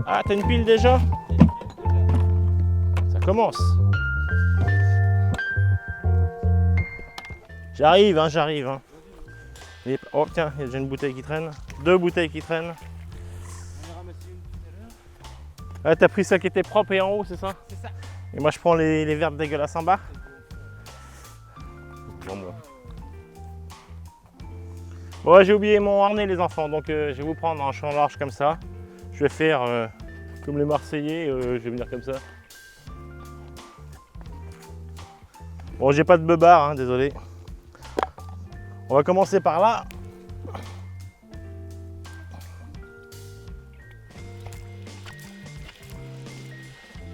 Ah, t'as une pile déjà? Ça commence. J'arrive, hein, j'arrive. Hein. Oh tiens, il y a déjà une bouteille qui traîne. 2 bouteilles qui traînent. Ah, t'as pris ça qui était propre et en haut, c'est ça? C'est ça. Et moi je prends les verres dégueulasses en bas. Bon, ouais, j'ai oublié mon harnais les enfants, donc je vais vous prendre en champ large comme ça. Je vais faire comme les Marseillais, je vais venir comme ça. Bon, j'ai pas de beubard, hein, désolé. On va commencer par là.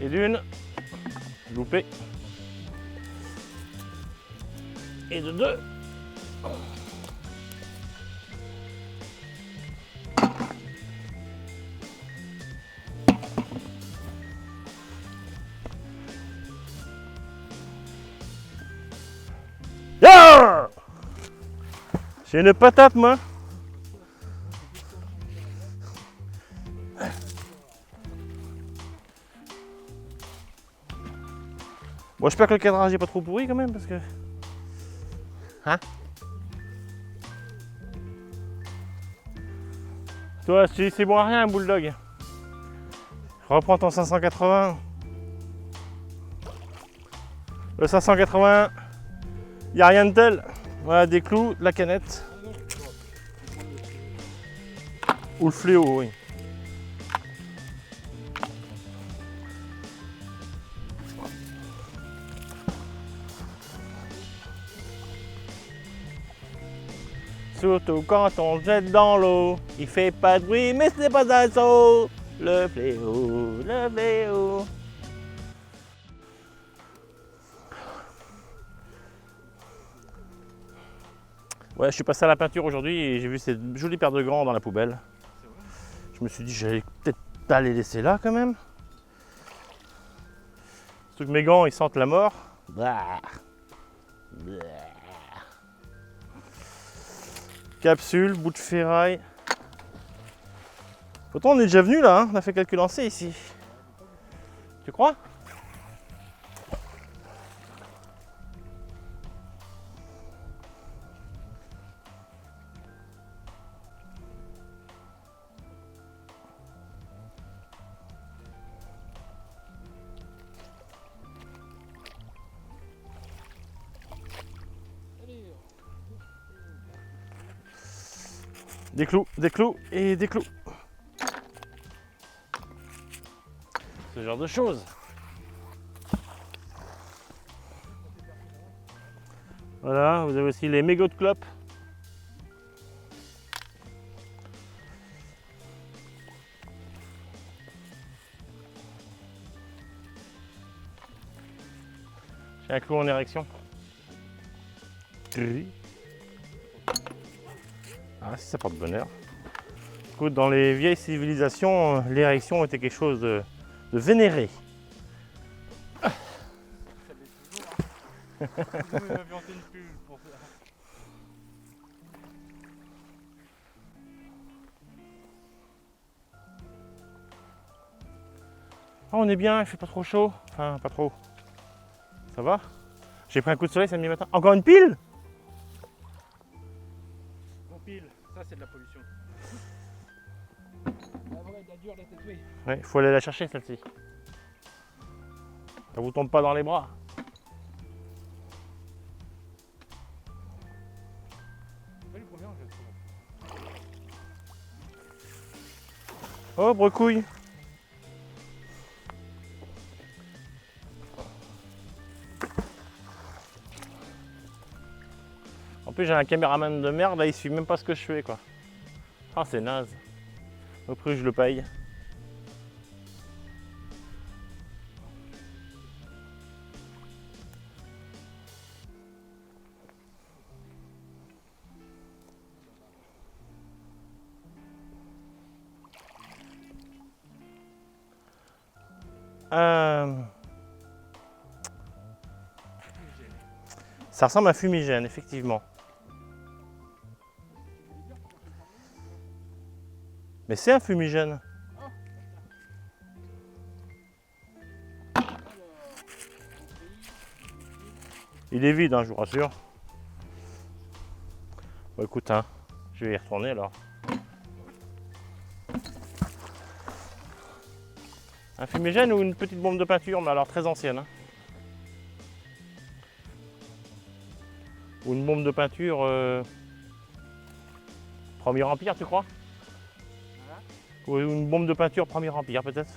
Et d'une, loupé. Et de 2. Yeah! J'ai une patate, moi. Bon, j'espère que le cadrage n'est pas trop pourri quand même, parce que... Hein? Toi, c'est bon à rien, un bulldog. Reprends ton 580. Le 580, il n'y a rien de tel. Voilà, des clous, de la canette. Ou le fléau, oui. Surtout quand on jette dans l'eau, il fait pas de bruit, mais c'est pas un saut. Le fléau, le fléau. Ouais, je suis passé à la peinture aujourd'hui et j'ai vu cette jolie paire de gants dans la poubelle. Je me suis dit, j'allais peut-être pas les laisser là quand même. Surtout que mes gants, ils sentent la mort. Blah. Blah. Capsule, bout de ferraille. Pourtant, on est déjà venu là, hein, on a fait quelques lancers ici. Tu crois? Des clous et des clous. Ce genre de choses. Voilà, vous avez aussi les mégots de clopes. J'ai un clou en érection. Ah, si ça porte bonheur. Écoute, dans les vieilles civilisations, l'érection était quelque chose de vénéré. Oh, on est bien, il fait pas trop chaud. Enfin, pas trop. Ça va? J'ai pris un coup de soleil samedi matin. Encore une pile? Bon pile, ça c'est de la pollution. Ah voilà, il a dur la tatouée. Ouais, il faut aller la chercher celle-ci. Ça vous tombe pas dans les bras. C'est pas le premier, je trouve. Oh, brecouille. En plus, j'ai un caméraman de merde, là, il suit même pas ce que je fais, quoi. Ah, c'est naze. Au prix, je le paye. Ça ressemble à un fumigène, effectivement. Mais c'est un fumigène. Il est vide, hein, je vous rassure. Bon, écoute, hein, je vais y retourner alors. Un fumigène ou une petite bombe de peinture, mais alors très ancienne. Hein. Ou une bombe de peinture Premier Empire, tu crois? Ou une bombe de peinture Premier Empire, peut-être?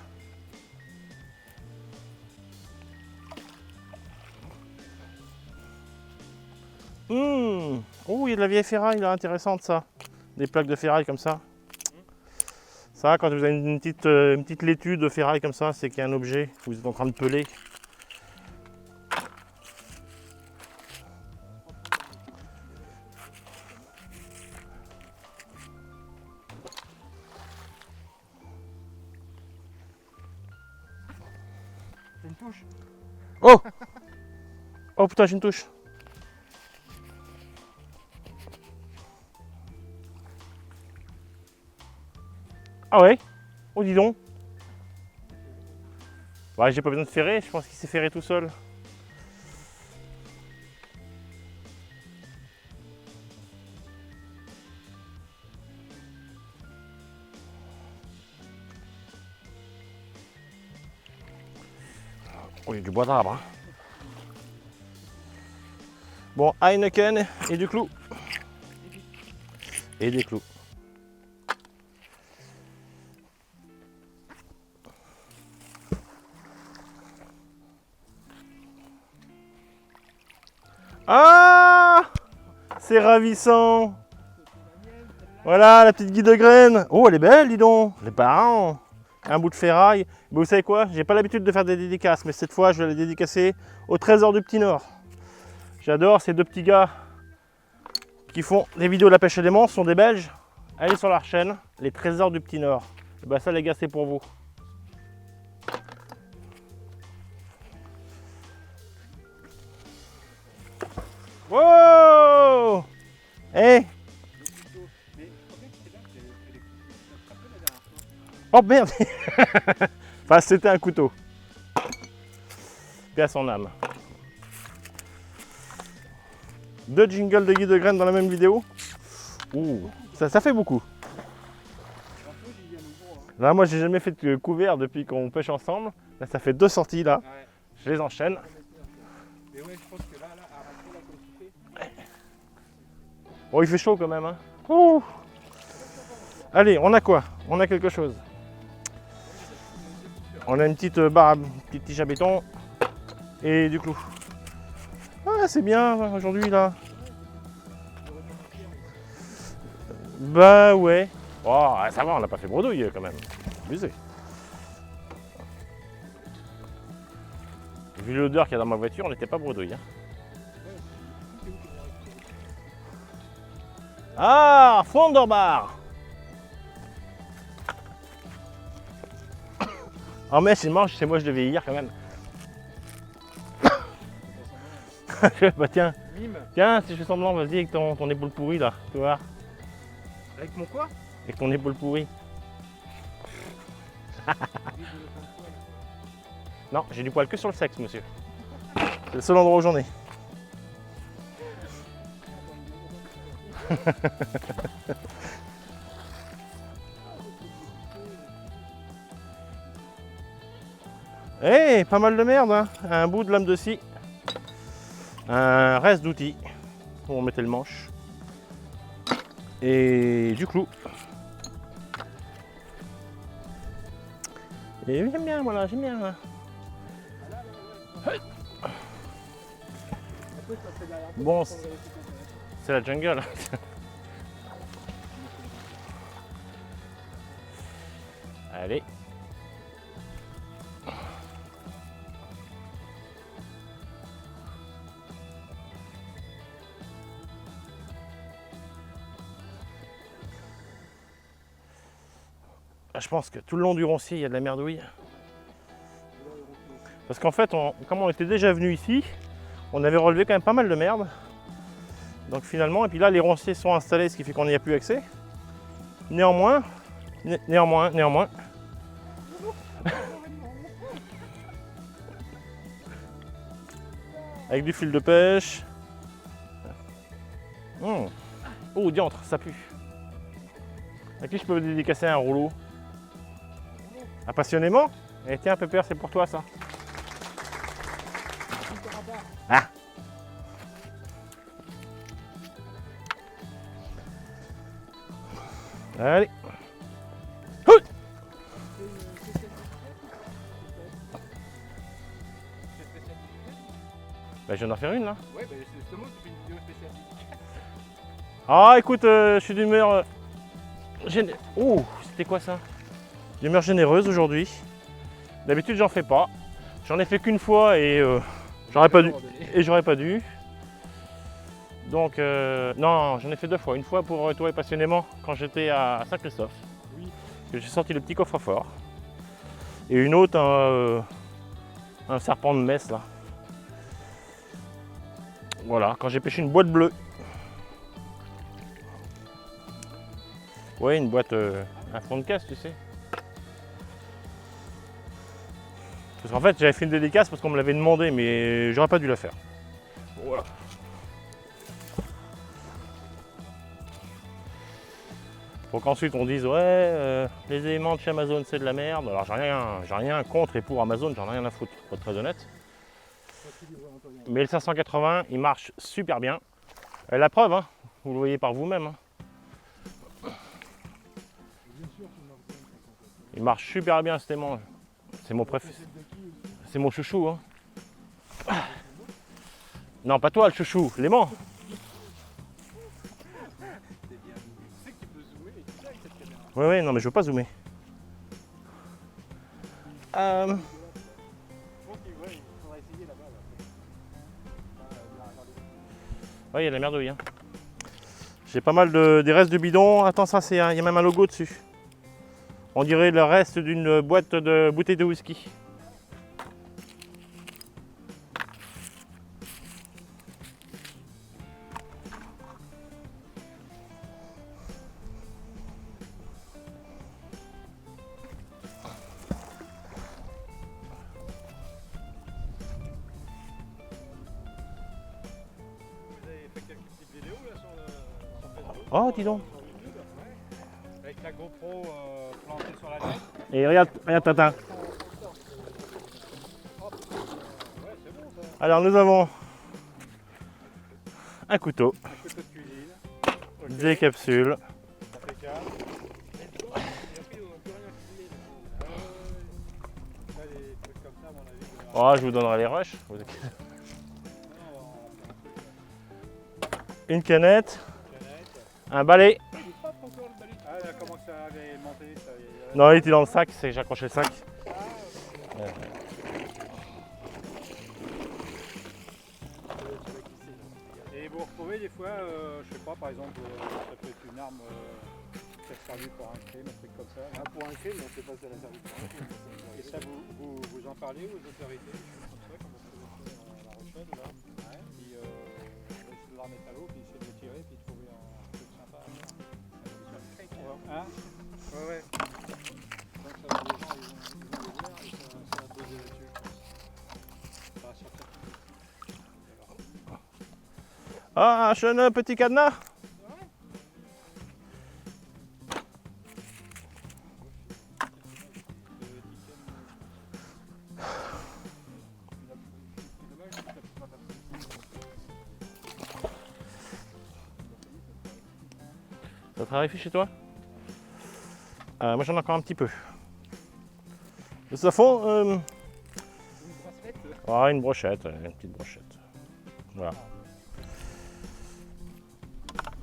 Oh, il y a de la vieille ferraille, là, intéressante ça. Des plaques de ferraille comme ça. Ça, quand vous avez une petite laitue de ferraille comme ça, c'est qu'il y a un objet que vous êtes en train de peler. C'est une touche. Oh! Oh putain, j'ai une touche. Ah ouais? Oh dis donc. Ouais, j'ai pas besoin de ferrer, je pense qu'il s'est ferré tout seul. Oh, il y a du bois d'arbre. Hein. Bon, Heineken et du clou. Et des clous. Ah! C'est ravissant! Voilà la petite guide de graines. Oh, elle est belle, dis donc. Les parents. Un bout de ferraille. Mais vous savez quoi? J'ai pas l'habitude de faire des dédicaces, mais cette fois, je vais la dédicacer au Trésor du Petit Nord. J'adore ces deux petits gars qui font des vidéos de la pêche à l'aimant. Ce sont des Belges. Allez sur leur chaîne, les Trésors du Petit Nord. Et bah ça, les gars, c'est pour vous. Wow! Eh! Oh merde! Enfin, c'était un couteau. Paix à son âme. Deux jingles de guide de graines dans la même vidéo. Ouh, ça fait beaucoup. Là, moi, j'ai jamais fait de couvert depuis qu'on pêche ensemble. Là, ça fait 2 sorties là. Je les enchaîne. Mais ouais, je pense que là, Bon, il fait chaud quand même. Hein. Ouh. Allez, on a quoi? On a quelque chose. On a une petite barre, un petit tige à béton et du clou. Ah, c'est bien aujourd'hui là. Bah ouais. Oh, ça va, on n'a pas fait bredouille quand même. Abusé. Vu l'odeur qu'il y a dans ma voiture, on n'était pas bredouille. Hein. Ah, Fonderbar. Oh mais c'est moche, c'est moi je devais y ir quand même. Bah tiens, tiens, si je fais semblant, vas-y avec ton épaule pourrie là, tu vois. avec mon quoi? Avec ton épaule pourrie. Non, j'ai du poil que sur le sexe, monsieur. C'est le seul endroit où j'en ai. Eh, pas mal de merde, hein. Un bout de lame de scie. Un reste d'outils. Où on mettait le manche. Et du clou. Et j'aime bien, voilà, j'aime bien. Là. Bon, c'est la jungle. Allez. Je pense que tout le long du roncier, il y a de la merdouille. Parce qu'en fait, comme on était déjà venu ici, on avait relevé quand même pas mal de merde. Donc finalement, et puis là, les ronciers sont installés, ce qui fait qu'on n'y a plus accès. Néanmoins. Avec du fil de pêche. Oh, diantre, ça pue. À qui je peux dédicacer un rouleau? Passionnément? Eh tiens, Pépère, c'est pour toi ça. Ah. Allez. Houh. Bah, je viens d'en faire une là. Ouais, bah, c'est justement, tu fais une vidéo spéciale. Ah, écoute, je suis d'humeur. Oh, c'était quoi ça? D'humeur généreuse aujourd'hui. D'habitude, j'en fais pas. J'en ai fait qu'une fois et j'aurais pas dû. Et j'aurais pas dû. Donc, non, j'en ai fait 2 fois. Une fois pour toi et passionnément quand j'étais à Saint-Christophe. Oui. Que j'ai sorti le petit coffre-fort. Et une autre, un serpent de messe là. Voilà, quand j'ai pêché une boîte bleue. Ouais, une boîte à fond de caisse, tu sais. Parce qu'en fait, j'avais fait une dédicace parce qu'on me l'avait demandé, mais j'aurais pas dû la faire. Voilà. Pour qu'ensuite on dise ouais, les éléments de chez Amazon c'est de la merde. Alors j'ai rien contre et pour Amazon, j'en ai rien à foutre, pour être très honnête. Mais le 580, il marche super bien. La preuve, hein, vous le voyez par vous-même. Hein. Il marche super bien cet aimant. C'est mon préféré. C'est mon chouchou. Hein. Non, pas toi le chouchou, l'aimant. Ouais, non mais je veux pas zoomer. Ouais, il y a de la merdouille. Hein. J'ai pas mal des restes de bidon. Attends, ça, il y a même un logo dessus. On dirait le reste d'une boîte de bouteilles de whisky. Oh, dis donc. Avec la GoPro plantée sur la tête. Et regarde Tintin. Alors nous avons un couteau, Un couteau de cuisine. Okay. des capsules. Impeccable. Là, les trucs comme ça, à mon avis. Oh, je vous donnerai les rushs. Une canette, un balai. Ah, là, comment ça avait monté ça, Non, il était dans le sac, c'est j'ai accroché le sac. Et vous retrouvez des fois, je sais pas, par exemple, ça peut être une arme qui a servi pour un crime, un truc comme ça. Ah, pour un crime, on ne sait pas si elle a servi pour un crime. Et ça, vous en parlez aux autorités, comme ça, comme vous pouvez faire à La Rochelle, là. Ouais. Puis on va essayer de voir métallo, puis essayer de le tirer, puis de trouver un truc sympa à faire. Hein? Ouais, ouais. Donc ça va, les gens, ils vont le voir et ça va poser là-dessus. Ça va sortir. Ah, un jeune petit cadenas. Ça travaille chez toi? Moi j'en ai encore un petit peu. De toute façon, une brochette, une petite brochette. Voilà.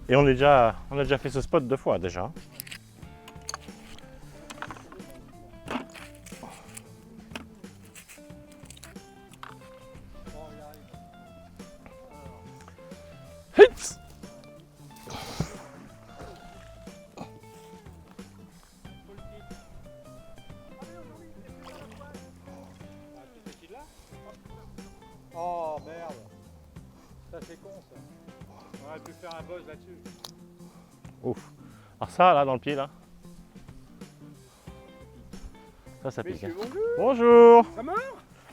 Et on a déjà fait ce spot 2 fois déjà. Hits! Oh merde, ça c'est con ça. On aurait pu faire un buzz là-dessus. Ouf. Alors ça là dans le pied là. Ça pique. Messieurs, Hein. bonjour. Bonjour. Ça mord?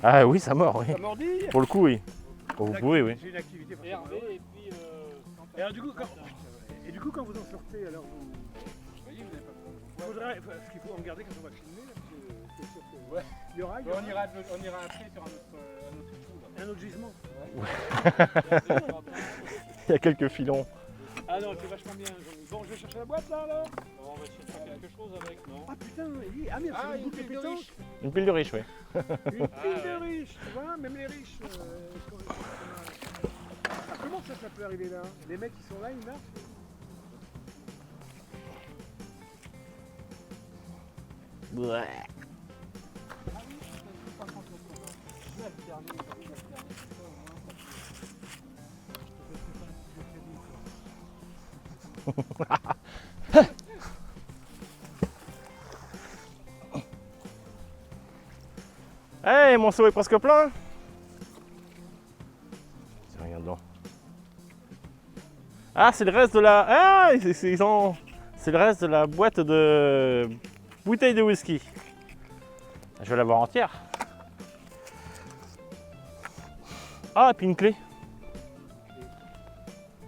Ah oui, ça mord, oui. Ça mordit? Pour le coup, oui. Oh, vous pouvez, oui. J'ai une activité pour Hervé ça. et puis... Et alors, du coup, quand vous en sortez, alors vous... Oui, vous n'avez pas de Faudrait, parce qu'il faut en garder quand on va filmer, là, parce que c'est sûr que... Ouais. Il y aura, On ira après sur un autre trou, là. un autre gisement. Il y a quelques filons. Ah non, c'est vachement bien. Jean-Louis. Bon, je vais chercher la boîte là, alors. Bon, on va essayer de faire quelque chose avec, non? Ah putain, ah merde, c'est une boucle de pétanque. Une pile de riche, oui. Une pile de riches, tu vois, même les riches. Comment ça peut arriver là? Les mecs qui sont là, ils marchent. Ouais. Hey, mon seau est presque plein. C'est rien dedans. Ah, c'est le reste de la. Ah, c'est le reste de la boîte de bouteille de whisky. Je vais l'avoir entière. Ah, et puis une clé.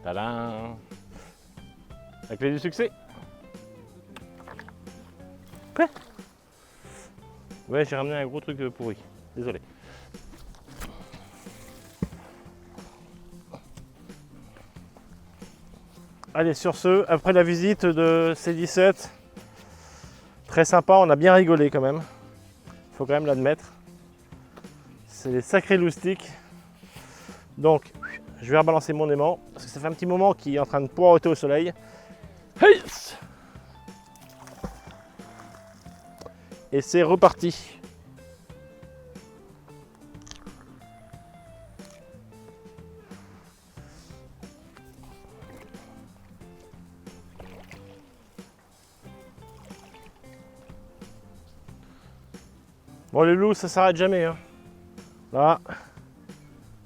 Tadam! La clé du succès. Quoi? Ouais, j'ai ramené un gros truc pourri. Désolé. Allez, sur ce, après la visite de C17, très sympa, on a bien rigolé quand même. Il faut quand même l'admettre. C'est des sacrés loustiques. Donc, je vais rebalancer mon aimant, parce que ça fait un petit moment qu'il est en train de poireauter au soleil. Hey! Et c'est reparti. Bon, les loups, ça s'arrête jamais. Hein. Là,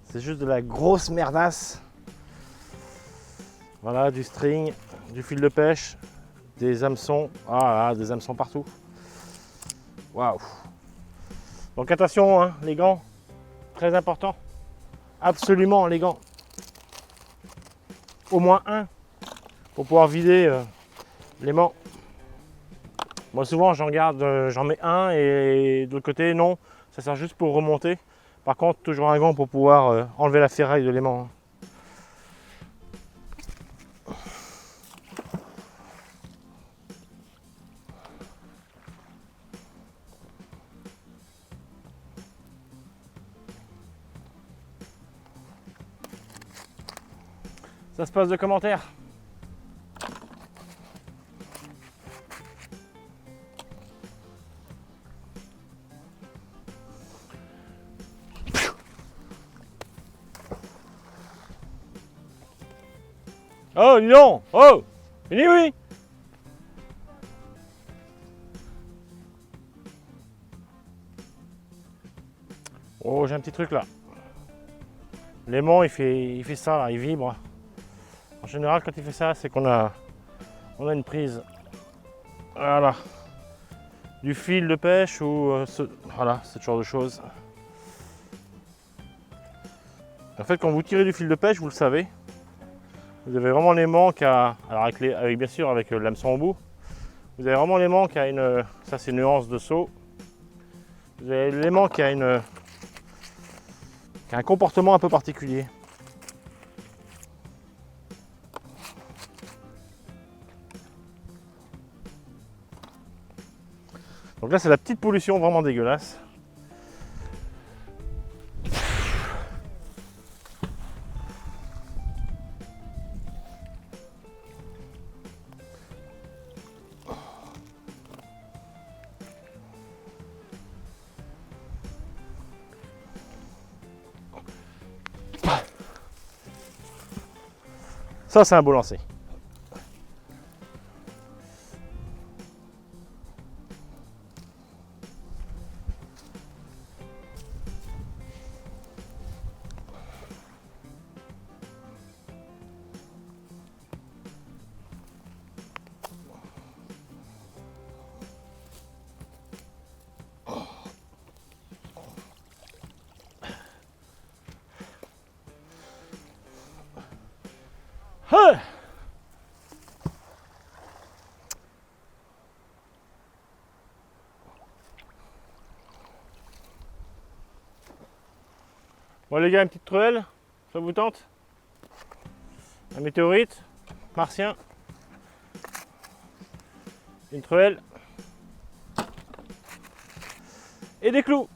c'est juste de la grosse merdasse. Voilà, du string, du fil de pêche, des hameçons. Ah là, des hameçons partout. Waouh! Donc attention, hein, les gants, très important. Absolument, les gants. Au moins un pour pouvoir vider l'aimant. Moi souvent j'en garde, j'en mets un et de l'autre côté non, ça sert juste pour remonter. Par contre toujours un gant pour pouvoir enlever la ferraille de l'aimant. Ça se passe de commentaires. Oh, dis donc! Oh! Fini, oui! Oh, j'ai un petit truc là. L'aimant, il fait ça, là, il vibre. En général, quand il fait ça, c'est qu'on a une prise. Voilà. Du fil de pêche ou voilà, ce genre de choses. En fait, quand vous tirez du fil de pêche, vous le savez, vous avez vraiment l'aimant qui a, alors avec bien sûr avec l'hameçon au bout, vous avez vraiment l'aimant qui a une, ça c'est une nuance de seau. Vous avez l'aimant qui a un comportement un peu particulier. Donc là, c'est la petite pollution vraiment dégueulasse. Ça, c'est un beau lancer. Bon les gars, une petite truelle, ça vous tente? Un météorite martien. Une truelle. Et des clous.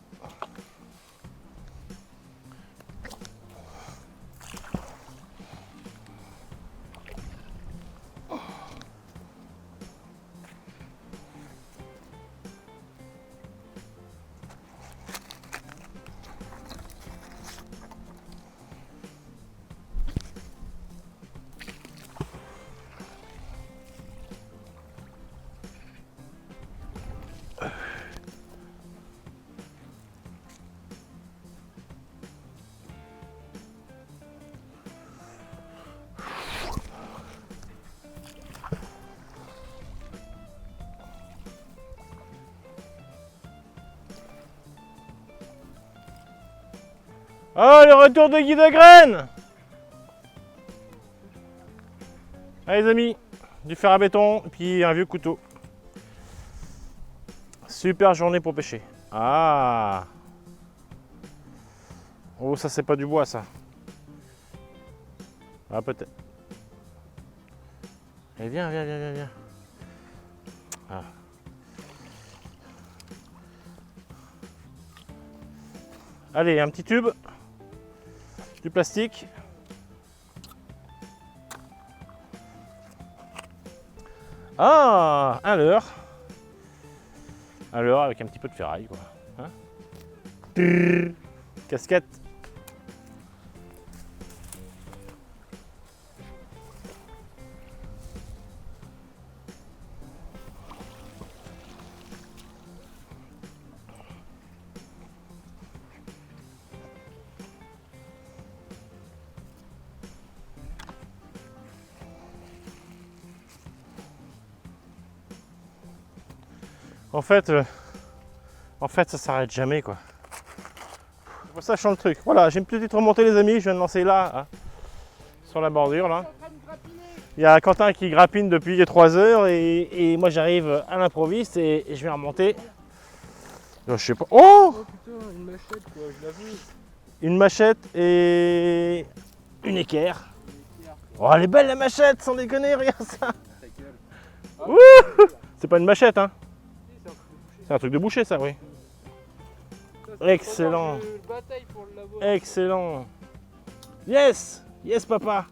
Oh, le retour de Guy de Graine! Allez les amis, du fer à béton, puis un vieux couteau. Super journée pour pêcher. Ah! Oh, ça c'est pas du bois ça. Ah, peut-être. Allez, viens, viens, viens, viens, viens. Ah. Allez, un petit tube. Du plastique. Ah, un leurre. Un leurre avec un petit peu de ferraille, quoi. Hein? Casquette. En fait, ça s'arrête jamais, quoi. C'est pour ça que je change le truc. Voilà, j'ai une petite remontée, les amis. Je viens de lancer là, hein, sur la bordure, là. Il y a Quentin qui grappine depuis 3 heures et moi j'arrive à l'improviste et je viens remonter. Donc, je sais pas. Oh! Oh putain, une machette quoi, je l'ai vu. Une machette et une équerre. Oh, elle est belle la machette, sans déconner, regarde ça. Ta gueule. Wouh! C'est pas une machette, hein. C'est un truc de boucher, ça, oui. Excellent. Bataille pour le lavoir. Excellent. Yes! Yes, papa!